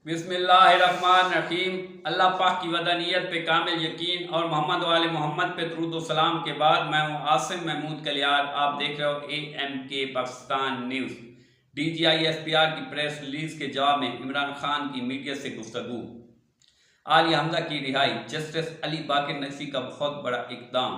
बिस्मिल्लाहिर्रहमानिर्रहीम। अल्लाह पाक की वदानियत पे कामिल यकीन और मोहम्मद वाले मोहम्मद पे दरूद व सलाम के बाद मैं हूँ आसिम महमूद कलियार। आप देख रहे हो AMK Pakistan news. DGI SPR की प्रेस रिलीज के जवाब में इमरान खान की मीडिया से गुफ्तगू। आलिया हमजा की रिहाई, जस्टिस अली बाकर नकवी का बहुत बड़ा इकदाम।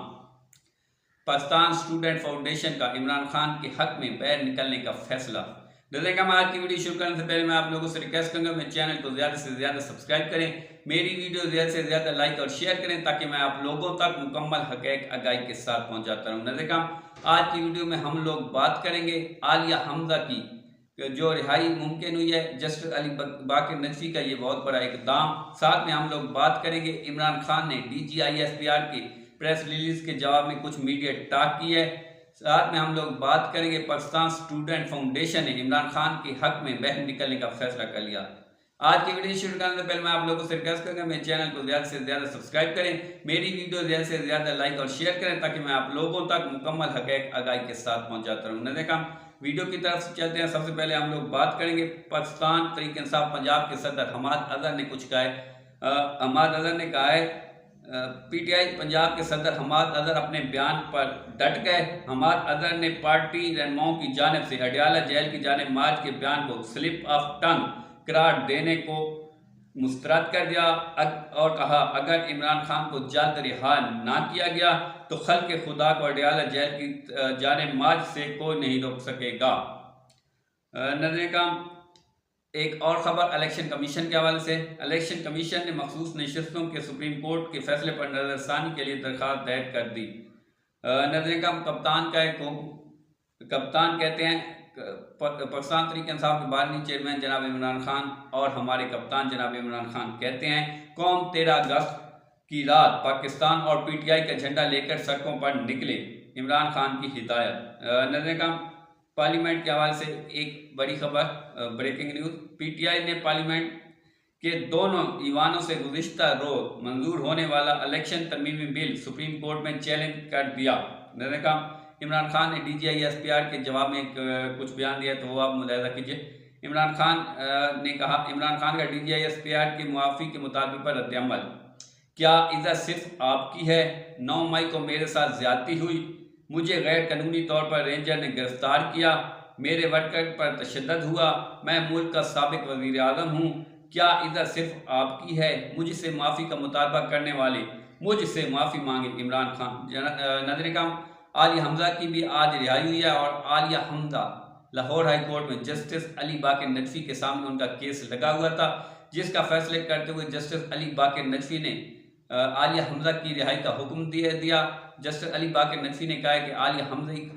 पाकिस्तान स्टूडेंट फाउंडेशन का इमरान खान के हक में बैर निकलने का फैसला। जैसे कि हम आज की वीडियो शुरू करने से पहले मैं आप लोगों से रिक्वेस्ट करूंगा मेरे चैनल को ज़्यादा से ज़्यादा सब्सक्राइब करें, मेरी वीडियो ज़्यादा से ज़्यादा लाइक और शेयर करें ताकि मैं आप लोगों तक मुकम्मल हक़ैक़ आगाही के साथ पहुंचाता रहूं। जैसे कि आज की वीडियो में हम लोग बात करेंगे आलिया हमजा की जो रिहाई मुमकिन हुई है, जस्टिस अली बाकर नकवी का ये बहुत बड़ा इकदाम। साथ में हम लोग बात करेंगे इमरान खान ने DGI SPR की प्रेस रिलीज के जवाब में कुछ मीडिया टॉक की है। साथ में हम लोग बात करेंगे पाकिस्तान स्टूडेंट फाउंडेशन ने इमरान खान के हक में बहन निकलने का फैसला कर लिया। आज की वीडियो शुरू करने से पहले मैं आप लोगों से रिक्वेस्ट करूंगा मेरे चैनल को ज़्यादा से ज़्यादा सब्सक्राइब करें, मेरी वीडियो ज़्यादा से ज़्यादा लाइक और शेयर करें ताकि मैं आप लोगों तक मुकम्मल हक़ैक़ आगाही के साथ पहुँचाता रहूँ। नजर काम वीडियो की तरफ से चलते हैं। सबसे पहले हम लोग बात करेंगे पाकिस्तान तहरीक इंसाफ पंजाब के सदर हमाद अजहर ने कुछ कहा है। हमाद अजहर ने कहा है PTI पंजाब के सदर हमाद अजहर अपने बयान पर डट गए। हमाद अजहर ने पार्टी रहनुमाओं की जानिब से अडयाला जेल की जानिब मार्च के बयान को स्लिप ऑफ टंग करार देने को मुस्तरद कर दिया और कहा अगर इमरान खान को जल्द रिहा ना किया गया तो खल्क़ खुदा को अडयाला जेल की जानिब मार्च से कोई नहीं रोक सकेगा। नजर काम एक और खबर इलेक्शन कमीशन के हवाले से। इलेक्शन कमीशन ने मखसूस नशिस्तों के सुप्रीम कोर्ट के फैसले पर नजरसानी के लिए दरख्वास्त दायर कर दी। नजर का कप्तान कहते हैं पाकिस्तान तहरीक इंसाफ के बानी चेयरमैन जनाब इमरान खान और हमारे कप्तान जनाब इमरान खान कहते हैं कौम 13 अगस्त की रात पाकिस्तान और PTI का झंडा लेकर सड़कों पर निकले, इमरान खान की हिदायत। नजर का पार्लियामेंट के हवाले से एक बड़ी खबर, ब्रेकिंग न्यूज। PTI ने पार्लियामेंट के दोनों ईवानों से गुज़िश्ता रोज मंजूर होने वाला इलेक्शन तरमीमी बिल सुप्रीम कोर्ट में चैलेंज कर दिया। नजर का इमरान खान ने DGI SPR के जवाब में कुछ बयान दिया, तो वो आप मुलाहिजा कीजिए। इमरान खान ने कहा, इमरान खान का DGI SPR के मुआफ़ी के मुताबिक पर रद्द-ए-अमल, क्या इज़्ज़त सिर्फ आपकी है? 9 मई को मेरे साथ ज्यादती हुई, मुझे गैर कानूनी तौर पर रेंजर ने गिरफ्तार किया, मेरे वर्कर पर तशद्दुद हुआ, मैं मुल्क का साबिक वज़ीर आज़म हूँ, क्या इज़्ज़त सिर्फ आपकी है? मुझसे माफ़ी का मुतालबा करने वाले मुझसे माफ़ी मांगे, इमरान खान। नजर काम आलिया हमजा की भी आज रिहाई हुई है और आलिया हमजा लाहौर हाई कोर्ट में जस्टिस अली बाकर नकवी के सामने उनका केस लगा हुआ था, जिसका फैसले करते हुए जस्टिस अली बाकर नकवी ने आलिया हमजा की रिहाई का हुक्म दिया। जस्टिस अली बाकर नकवी ने कहा है कि आलिया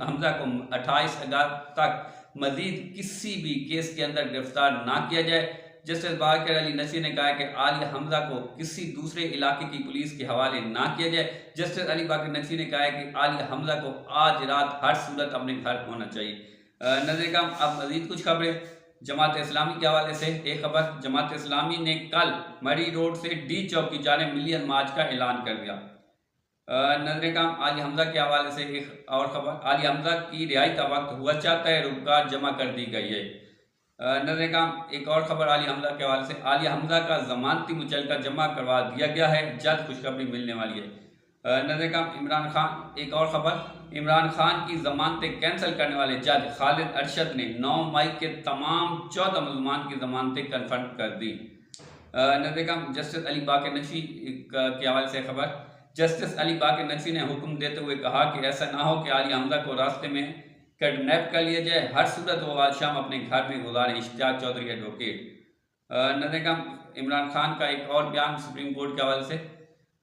हमजा को 28 अगस्त तक मजीद किसी भी केस के अंदर गिरफ्तार ना किया जाए। जस्टिस बाकर अली नकवी ने कहा है कि आलिया हमजा को किसी दूसरे इलाके की पुलिस के हवाले ना किया जाए। जस्टिस अली बाकर नकवी ने कहा है कि आलिया हमजा को आज रात हर सूरत अपने घर होना चाहिए। नजर का अब मजीद कुछ खबरें जमात इस्लामी के हवाले से। एक खबर, जमात इस्लामी ने कल मरी रोड से D चौक की जानिब मिलियन मार्च का ऐलान कर दिया। नजर का आलिया हमजा के हवाले से एक और खबर, आलिया हमजा की रिहाई का वक्त हुआ चाहता है, रुपकार जमा कर दी गई है। नजर का एक और खबर आलिया हमजा के हवाले से, आलिया हमजा का जमानती मुचलका जमा करवा दिया गया है, जल्द खुशखबरी मिलने वाली है। नजर का इमरान खान, एक और खबर, इमरान खान की जमानतें कैंसिल करने वाले जज खालिद अरशद ने 9 मई के तमाम 14 मुल्ज़मान की जमानतें कन्फर्म कर दी। नजर का जस्टिस अली बाकर नकवी के हवाले से खबर, जस्टिस अली बाकर नकवी ने हुक्म देते हुए कहा कि ऐसा ना हो कि आलिया हमजा को रास्ते में किडनैप कर लिया जाए, हर सूरत वो आज शाम अपने घर में गुजारें, इश्तियाक चौधरी एडवोकेट। नजर का इमरान खान का एक और बयान सुप्रीम कोर्ट के हवाले से।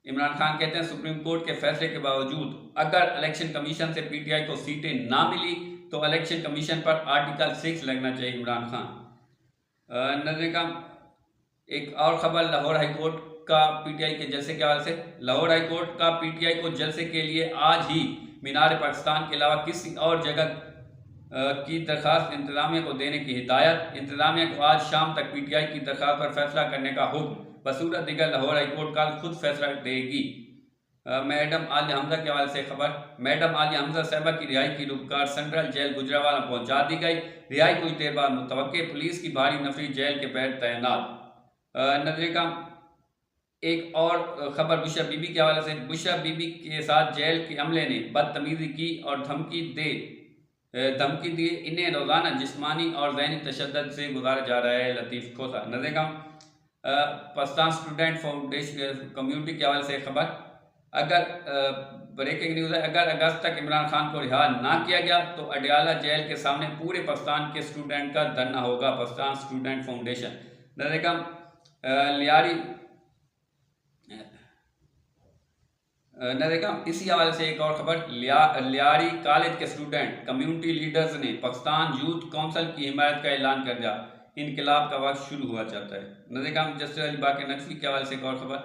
इमरान खान कहते हैं सुप्रीम कोर्ट के फैसले के बावजूद अगर इलेक्शन कमीशन से PTI को सीटें ना मिली तो इलेक्शन कमीशन पर आर्टिकल 6 लगना चाहिए, इमरान खान। नजर का एक और खबर, लाहौर हाई कोर्ट का PTI के जलसे के हवाले से। लाहौर हाई कोर्ट का PTI को जलसे के लिए आज ही मीनार पाकिस्तान के अलावा किसी और जगह की दरखास्त इंतजामिया को देने की हिदायत। इंतजामिया को आज शाम तक PTI की दरखास्त पर फैसला करने का हुक्म। बसूरत दिगर लाहौर हाई कोर्ट कल खुद फैसला देगी। मैडम आलिया हमजा के हवाले से खबर, मैडम आलिया हमजा साहबा की रिहाई की रुपकार सेंट्रल जेल गुजरावाला पहुंचा दी गई। रिहाई कुछ देर बाद मुतवक्के, पुलिस की भारी नफरी जेल के बाहर तैनात। नजर का एक और खबर बुशरा बीबी के हवाले से, बुशरा बीबी के साथ जेल के अमले ने बदतमीजी की और धमकी दी। इन्हें रोजाना जिस्मानी और ज़हनी तशद्दुद से गुजारा जा रहा है। लतीफ़ खोसा। नजर का पाकिस्तान स्टूडेंट फाउंडेशन कम्युनिटी के हवाले से खबर, अगर ब्रेकिंग न्यूज़ है, अगर अगस्त तक इमरान खान को रिहा ना किया गया तो अडयाला जेल के सामने पूरे पाकिस्तान के स्टूडेंट का धरना होगा। Pakistan student foundation. नजर का इसी हवाले से एक और खबर, लियारी कॉलेज के स्टूडेंट कम्युनिटी लीडर्स ने पाकिस्तान यूथ काउंसिल की हिमायत का ऐलान कर दिया। इनकलाब का वक्त शुरू हुआ चाहता है। नजर जस्टिस अली बाकर नकवी के हवाले से एक और खबर,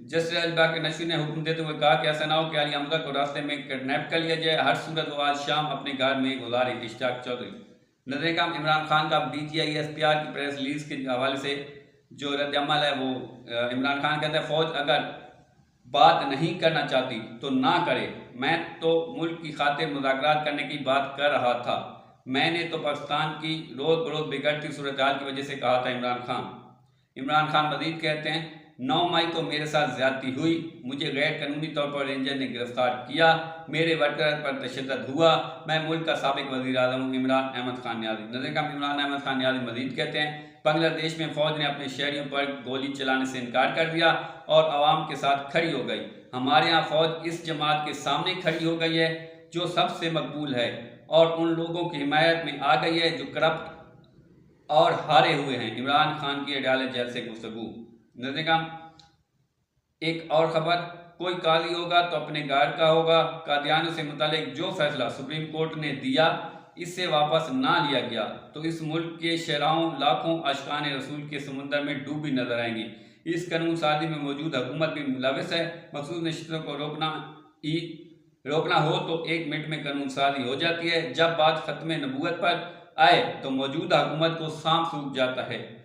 जस्टिस अली बाकर नकवी ने हुक्म देते हुए कहा कि ऐसा ना हो कि अली हमजा को रास्ते में किडनैप कर लिया जाए, हर सूरत वो आज शाम अपने घर में गुजारे। इश्तियाक चौधरी। नजर इमरान खान का BGISPR की प्रेस रिलीज के हवाले से जो रद्दअमल है वो इमरान खान कहते हैं फौज अगर बात नहीं करना चाहती तो ना करे, मैं तो मुल्क की खातिर मुज़ाकरात करने की बात कर रहा था, मैंने तो पाकिस्तान की रोज़ बरोज़ बिगड़ती सूरत हाल की वजह से कहा था। इमरान खान मजीद कहते हैं 9 मई को मेरे साथ ज्यादती हुई, मुझे गैर कानूनी तौर पर रेंजर ने गिरफ्तार किया, मेरे वर्कर पर तशद्दुद हुआ, मैं मुल्क का साबिक वज़ीर आज़म हूँ। इमरान अहमद खान न्याज़ी। नजर का इमरान अहमद खान न्याज़ी मजीद कहते हैं बांग्लादेश में फौज ने अपने शहरियों पर गोली चलाने से इनकार कर दिया और आवाम के साथ खड़ी हो गई। हमारे यहाँ फौज इस जमात के सामने खड़ी हो गई है जो सबसे मकबूल है और उन लोगों की हिमायत में आ गई है जो करप्ट और हारे हुए हैं। इमरान खान की अडयाला जेल से गुफ्तगू। नजर का एक और खबर, कोई काजी होगा तो अपने घर का होगा। कादियानियों से मुतालिक जो फैसला सुप्रीम कोर्ट ने दिया इससे वापस ना लिया गया तो इस मुल्क के शहराओं लाखों आशिकान रसूल के समुंदर में डूबी नजर आएंगी। इस कानून साजी में मौजूद हुकूमत भी मुलविस है। मखसूस नशस्तों को रोकना हो तो 1 मिनट में कानून साजी हो जाती है, जब बात खत्म नबूवत पर आए तो मौजूदा हुकूमत को सांप सूख जाता है।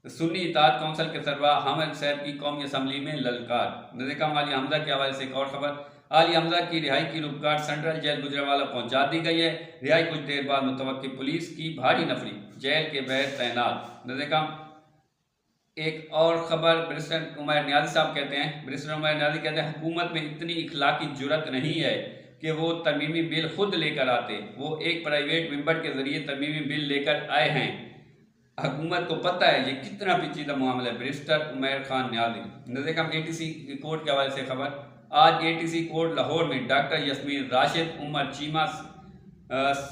सुन्नी इत्तेहाद कौंसिल के सरबराह हामिद सैयद की कौमी असम्बली में ललकार। नजर का आली हमजा के हवाले से एक और खबर, आली हमजा की रिहाई की रुककार सेंट्रल जेल गुजरावाला पहुंचा दी गई है। रिहाई कुछ देर बाद मुतवक्किल पुलिस की भारी नफरी जेल के बाहर तैनात। नजर का एक और खबर, बैरिस्टर उमर न्याज़ी साहब कहते हैं, बैरिस्टर उमर न्याज़ी कहते हैं हुकूमत में इतनी इखलाकी जुर्रत नहीं है कि वो तरमीमी बिल खुद लेकर आते, वो एक प्राइवेट मेंबर के जरिए तरमीमी बिल लेकर आए हैं। हुकूमत को पता है ये कितना पेचीदा मामला है। बैरिस्टर उमर खान न्याज़ी। नजर का ATC कोर्ट के हवाले से खबर, आज ATC कोर्ट लाहौर में डॉक्टर यस्मीन राशिद, उमर चीमा,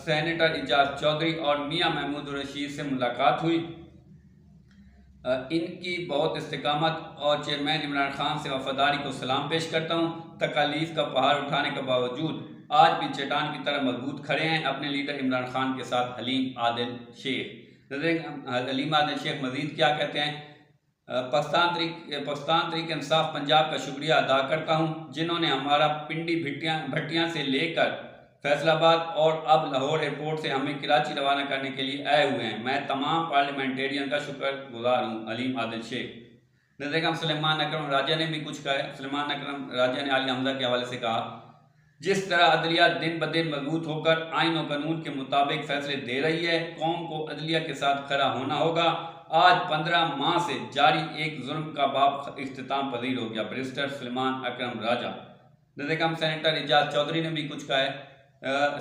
सेनेटर एजाज चौधरी और मियाँ महमूद रशीद से मुलाकात हुई। इनकी बहुत इस्तिकामत और चेयरमैन इमरान खान से वफादारी को सलाम पेश करता हूँ। तकालीफ का पहाड़ उठाने के बावजूद आज भी चट्टान की तरह मजबूत खड़े हैं अपने लीडर इमरान खान के साथ। हलीम आदिल शेख। हलीम आदिल शेख मजीद क्या कहते हैं, पाकिस्तान तहरीक इंसाफ पंजाब का शुक्रिया अदा करता हूँ जिन्होंने हमारा पिंडी भट्टियाँ से लेकर फैसलाबाद और अब लाहौर एयरपोर्ट से हमें कराची रवाना करने के लिए आए हुए हैं। मैं तमाम पार्लियामेंटेरियन का शुक्रगुजार हूँ। हलीम आदिल शेख। नजर सलेमान अकरम राजा ने भी कुछ कहा है। सलेमान अकरम राजा ने आली हमजा के हवाले से कहा, जिस तरह अदलिया दिन ब दिन मजबूत होकर आइन और कानून के मुताबिक फैसले दे रही है, कौम को अदलिया के साथ खड़ा होना होगा। आज 15 माह से जारी एक जुल्म का बाब इख्तिताम पजीर हो गया। बैरिस्टर सलेमान अकरम राजा। नजर सेनेटर एजाज चौधरी ने भी कुछ कहा है।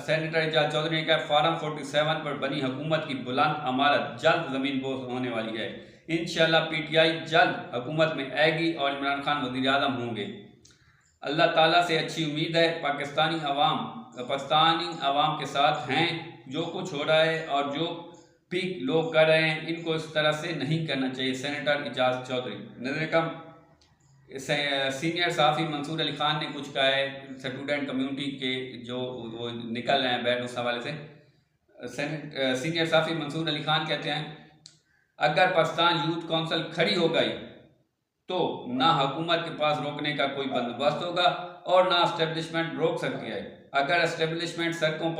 सेनेटर एजाज चौधरी ने कहा फार्म 47 पर बनी हुकूमत की बुलंद अमारत जल्द जमीन बोस होने वाली है। इंशाअल्लाह PTI जल्द हुकूमत में आएगी और इमरान खान वज़ीर आज़म होंगे। अल्लाह ताला से अच्छी उम्मीद है। पाकिस्तानी अवाम के साथ हैं। जो कुछ हो रहा है और जो पीक लोग कर रहे हैं इनको इस तरह से नहीं करना चाहिए। सेनेटर एजाज चौधरी। नजर कम सीनियर साफ़ी मंसूर अली खान ने कुछ कहा है स्टूडेंट कम्युनिटी के जो वो निकल रहे हैं बैठ, उस हवाले से सीनियर साफ़ी मंसूर अली खान कहते हैं अगर पाकिस्तान यूथ काउंसिल खड़ी हो गई तो ना हुकूमत के पास रोकने का कोई बंदोबस्त होगा और ना एस्टेब्लिशमेंट रोक सकती है। अगर एस्टेब्लिशमेंट सड़कों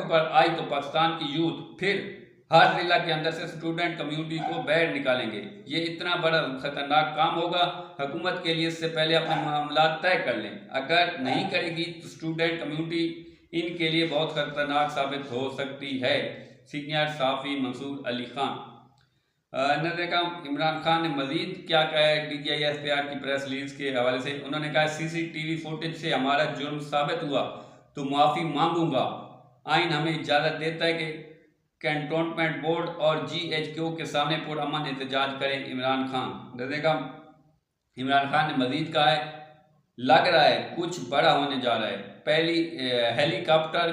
पर आई तो पाकिस्तान की यूथ फिर हर जिला के अंदर से स्टूडेंट कम्युनिटी को बाहर निकालेंगे। ये इतना बड़ा खतरनाक काम होगा। हुकूमत के लिए इससे पहले अपने मामला तय कर लें। अगर नहीं करेगी तो स्टूडेंट कम्युनिटी इनके लिए बहुत खतरनाक साबित हो सकती है। सीनियर साफ़ी मंसूर अली खान। देखा इमरान खान ने मजीद क्या कहा है DGI-SPR की प्रेस रिलीज के हवाले से। उन्होंने कहा CCTV फुटेज से हमारा जुर्म साबित हुआ तो माफ़ी मांगूंगा। आइन हमें इजाज़त देता है कि कैंटोनमेंट बोर्ड और GHQ के सामने पुरअमन एहतजाज करें इमरान खान। देखा इमरान खान ने मजीद कहा है लग रहा है कुछ बड़ा होने जा रहा है, पहली हेलीकॉप्टर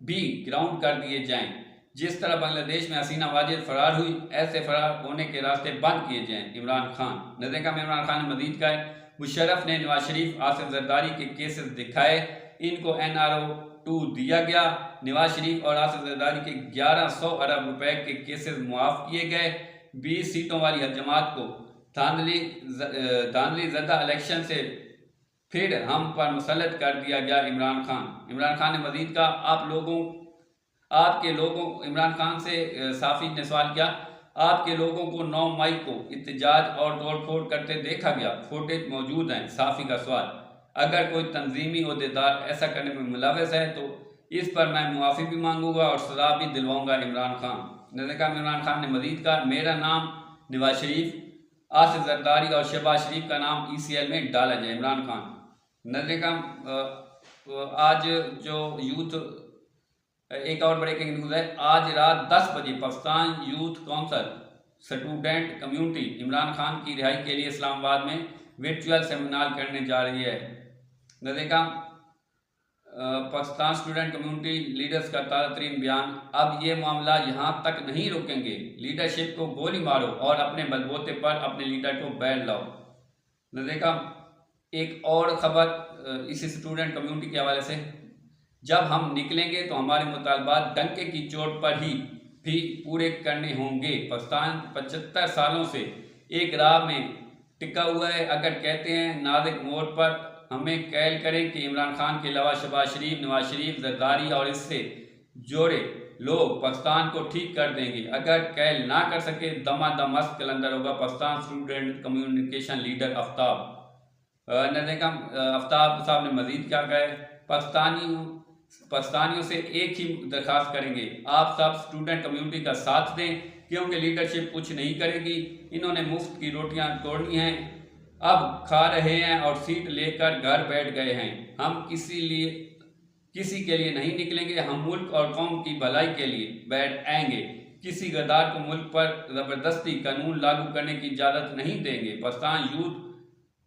भी ग्राउंड कर दिए जाएं। जिस तरह बांग्लादेश में हसीना वाजिद फरार हुई, ऐसे फरार होने के रास्ते बंद किए जाएं इमरान खान। नज़र में इमरान खान ने मजीद कहा है मुशर्रफ ने नवाज शरीफ, आसिफ जरदारी के केसेस दिखाए, इनको NRO 2 दिया गया। नवाज शरीफ और आसिफ जरदारी के 1100 अरब रुपए के केसेस मुआफ किए गए। 20 सीटों वाली हर जमात को धांधली ज़दा इलेक्शन से फिर हम पर मुसल्लत कर दिया गया इमरान खान ने मजीद कहा आपके लोगों इमरान खान से साफी ने सवाल किया आपके लोगों को 9 मई को इत्तेजाज और तोड़फोड़ करते देखा गया, फुटेज मौजूद हैं। साफी का सवाल अगर कोई तंजीमी ओहदेदार ऐसा करने में मुलव्वस है तो इस पर मैं मुआफ़ी भी मांगूंगा और सजा भी दिलवाऊंगा इमरान खान। इमरान खान ने मजीद कहा मेरा नाम नवाज शरीफ, आसिफ जरदारी और शहबाज शरीफ का नाम ECL में डाला जाए। इमरान खान आज जो यूथ एक और ब्रेकिंग न्यूज़ है, आज रात 10 बजे Pakistan youth council student community Imran Khan की रिहाई के लिए इस्लामाबाद में वर्चुअल सेमिनार करने जा रही है। देखा पाकिस्तान स्टूडेंट कम्युनिटी लीडर्स का ताज़ा तरीन बयान, अब ये मामला यहाँ तक नहीं रोकेंगे, लीडरशिप को गोली मारो और अपने बलबूते पर अपने लीडर को बैठ लाओ। देखा एक और खबर इसी स्टूडेंट कम्युनिटी के हवाले से, जब हम निकलेंगे तो हमारे मुतालबात डंके की चोट पर ही भी पूरे करने होंगे। पाकिस्तान 75 सालों से एक राह में टिका हुआ है। अगर कहते हैं नाज़िक मोड़ पर हमें कैल करें कि इमरान खान के अलावा शहबाज शरीफ, नवाज शरीफ, जरदारी और इससे जोड़े लोग पाकिस्तान को ठीक कर देंगे। अगर कैल ना कर सके दमादम मस्त कलंदर होगा Pakistan student communication leader Aftab. Aftab साहब ने मजीद क्या कहा है, पाकिस्तानियों से एक ही दरख्वास्त करेंगे, आप सब स्टूडेंट कम्युनिटी का साथ दें क्योंकि लीडरशिप कुछ नहीं करेगी। इन्होंने मुफ्त की रोटियां तोड़नी हैं, अब खा रहे हैं और सीट लेकर घर बैठ गए हैं। हम किसी के लिए नहीं निकलेंगे, हम मुल्क और कौम की भलाई के लिए बैठ आएंगे। किसी गद्दार को मुल्क पर ज़बरदस्ती कानून लागू करने की इजाज़त नहीं देंगे। Pakistan youth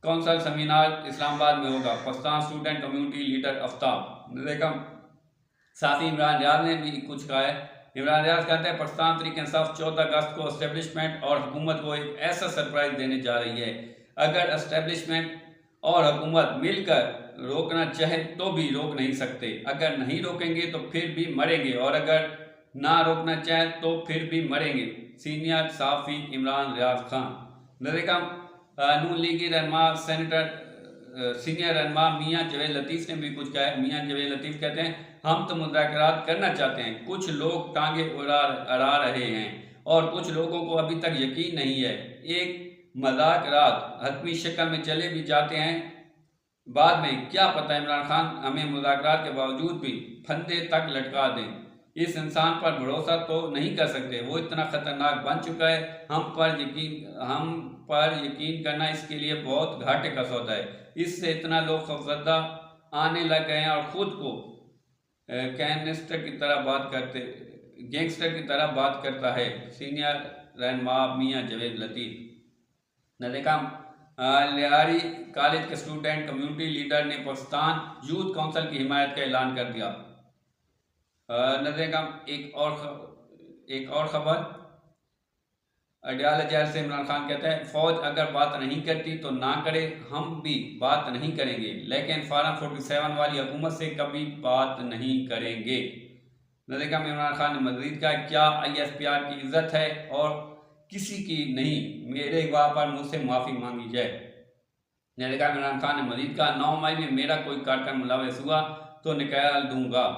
council seminar Islamabad में होगा। Pakistan student community leader Aftab. देखा साथ ही इमरान रियाज ने भी कुछ कहा है। इमरान रियाज कहते हैं पाकिस्तान तहरीक इंसाफ 14 अगस्त को एस्टेब्लिशमेंट और हुकूमत को एक ऐसा सरप्राइज देने जा रही है, अगर एस्टेब्लिशमेंट और हुकूमत मिलकर रोकना चाहे तो भी रोक नहीं सकते। अगर नहीं रोकेंगे तो फिर भी मरेंगे और अगर ना रोकना चाहे तो फिर भी मरेंगे। सीनियर साफी इमरान रियाज खान। देखा नून लीगी रहनुमा सीनियर रहनुमा मियाँ जवेद लतीफ़ ने भी कुछ कहा है। मियाँ जवेद लतीफ़ कहते हैं हम तो मुज़ाकरात करना चाहते हैं, कुछ लोग टांगे अड़ा रहे हैं और कुछ लोगों को अभी तक यकीन नहीं है। एक मजाक रात हतमी शक्ल में चले भी जाते हैं, बाद में क्या पता इमरान खान हमें मुज़ाकरात के बावजूद भी फंदे तक लटका दें। इस इंसान पर भरोसा तो नहीं कर सकते, वो इतना ख़तरनाक बन चुका है। हम पर यकीन करना इसके लिए बहुत घाटे का सौदा है। इससे इतना लोग खौफजदा आने लग गए हैं और ख़ुद को गैंगस्टर की तरह बात करता है। सीनियर रहनुमा मियाँ जवेद लतीफ़। न देखा लियारी कॉलेज के स्टूडेंट कम्युनिटी लीडर ने पाकिस्तान यूथ काउंसिल की हिमायत का ऐलान कर दिया। न देखा एक और खबर, अडियाला जेल से इमरान खान कहते हैं फौज अगर बात नहीं करती तो ना करे, हम भी बात नहीं करेंगे, लेकिन फार्म 47 वाली हुकूमत से कभी बात नहीं करेंगे। नज़र में इमरान खान ने मज़ीद कहा क्या ISPR की इज्जत है और किसी की नहीं, मेरे गवाह पर मुझसे माफ़ी मांगी जाए। नज़र इमरान खान ने मज़ीद कहा 9 मई में मेरा कोई कारकुन मुलव्वस हुआ तो निकाल दूंगा।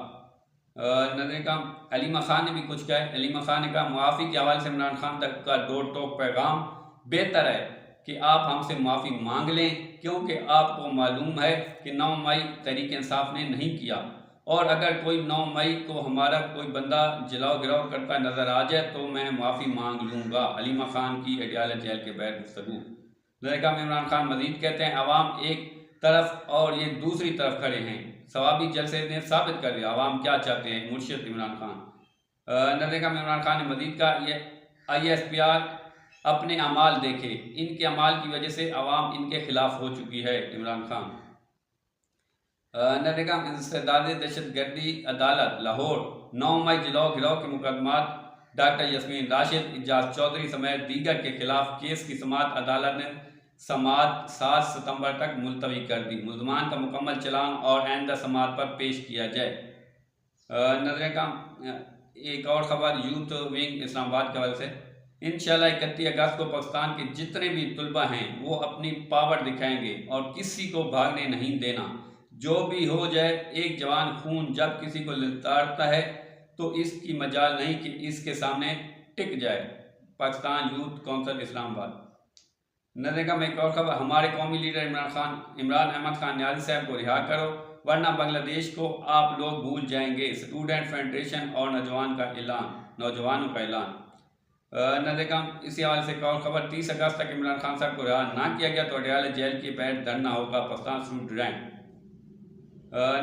अलीमा खान ने भी कुछ कहा। अलीमा खान ने कहा मुआफ़ी के हवाले से इमरान खान तक का दो टोक पैगाम, बेहतर है कि आप हमसे माफ़ी मांग लें क्योंकि आपको मालूम है कि 9 मई तहरीक इंसाफ ने नहीं किया। और अगर कोई 9 मई को हमारा कोई बंदा जलाओ गिराव करता नजर आ जाए तो मैं माफ़ी मांग लूँगा। हलीमा खान की अडयाला जेल के बाहर गुफ्तगू। लड़का में इमरान खान मजीद कहते हैं अवाम एक तरफ और ये दूसरी तरफ खड़े हैं, सवाबी जलसे ने साबित कर दिया अवाम क्या चाहते हैं। मुर्शिद इमरान खान। नरेगा में इमरान खान ने मजीद कहा ये ISPR अपने अमाल देखे, इनके अमाल की वजह से अवाम इनके खिलाफ हो चुकी है। इमरान खान। नरेगा में इंसदाद दहशतगर्दी अदालत लाहौर 9 मई जलाओ गिराव के मुकदमात डॉक्टर यस्मीन राशिद, इजाज चौधरी समेत दीगर के खिलाफ केस की समाअत अदालत ने समाअत 7 सितंबर तक मुलतवी कर दी। मुल्ज़मान का मुकम्मल चलान और आइंदा समाअत पर पेश किया जाए। नरेगा एक और खबर यूथ विंग इस्लामाबाद के हवाले से, इंशाल्लाह 31 अगस्त को पाकिस्तान के जितने भी तुलबा हैं वो अपनी पावर दिखाएंगे और किसी को भागने नहीं देना। जो भी हो जाए, एक जवान खून जब किसी को ललकारता है तो इसकी मजाल नहीं कि इसके सामने टिक जाए। Pakistan youth council Islamabad. नरेगा में एक और खबर, हमारे कौमी लीडर इमरान अहमद खान न्याजी साहब को रिहा करो वरना बांग्लादेश को आप लोग भूल जाएंगे। स्टूडेंट फेडरेशन और नौजवानों का ऐलान। नरेगा इसी हवाले से एक और खबर, 30 अगस्त तक इमरान खान साहब को रिहा ना किया गया तो अडयाला जेल के बाहर धरना होगा। पाकिस्तान स्टूडेंट।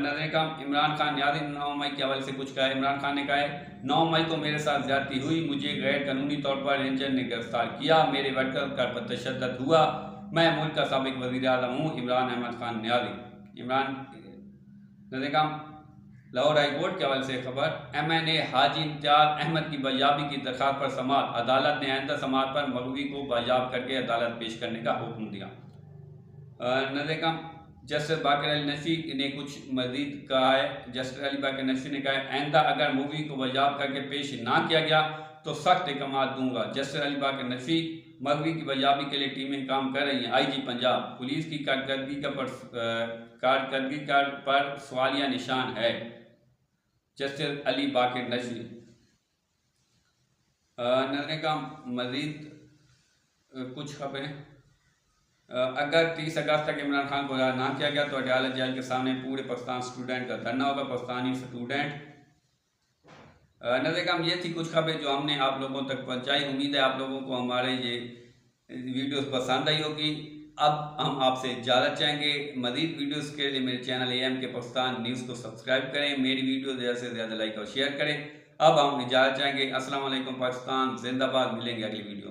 नरेगा इमरान खान न्याजी 9 मई के हवाले से कुछ कहा है। इमरान खान ने कहा है 9 मई को मेरे साथ ज्यादती हुई, मुझे गैर कानूनी तौर पर रेंजर ने गिरफ्तार किया, मेरे वर्कर पर तशद्दुद हुआ, मैं मुल्क का साबिक वज़ीर आज़म हूँ। इमरान अहमद खान न्याजी। इमरान नरेगा लाहौर हाई कोर्ट के हवाले से खबर, MNA हाजी इम्तियाज अहमद की बायाबी की दरखास्त पर समाअत, अदालत ने आइंदा समाअत पर मगवी को बायाब करके अदालत पेश करने का हुक्म दिया। नरेगा जस्टिस बाकर अली नकवी ने कुछ मजीद कहा है। जस्टिस अली बाकर नकवी ने कहा है आइंदा अगर मूवी को बायाब करके पेश ना किया गया तो सख्त इकदाम दूंगा। जस्टिस अली बाकर नकवी मगवी की बायाबी के लिए टीमें काम कर रही हैं। IG पंजाब, पुलिस की कारकर्दगी पर सवालिया निशान है। जस्टिस अली बाकर नकवी। नरेगा मजीद कुछ खबरें, अगर 30 अगस्त तक इमरान खान को रिहा ना किया गया तो अडयाला जेल के सामने पूरे पाकिस्तान स्टूडेंट का धरना होगा। पाकिस्तानी स्टूडेंट। नरेगा ये थी कुछ खबरें जो हमने आप लोगों तक पहुंचाई। उम्मीद है आप लोगों को हमारे ये वीडियोस पसंद आई होगी। अब हम आपसे इजाज़त चाहेंगे। मज़ीद वीडियोस के लिए मेरे चैनल AM के पाकिस्तान न्यूज़ को सब्सक्राइब करें, मेरी वीडियो ज़्यादा से ज़्यादा लाइक और शेयर करें। अब हम इजाज़त चाहेंगे। अस्सलाम वालेकुम। पाकिस्तान जिंदाबाद। मिलेंगे अगली वीडियो।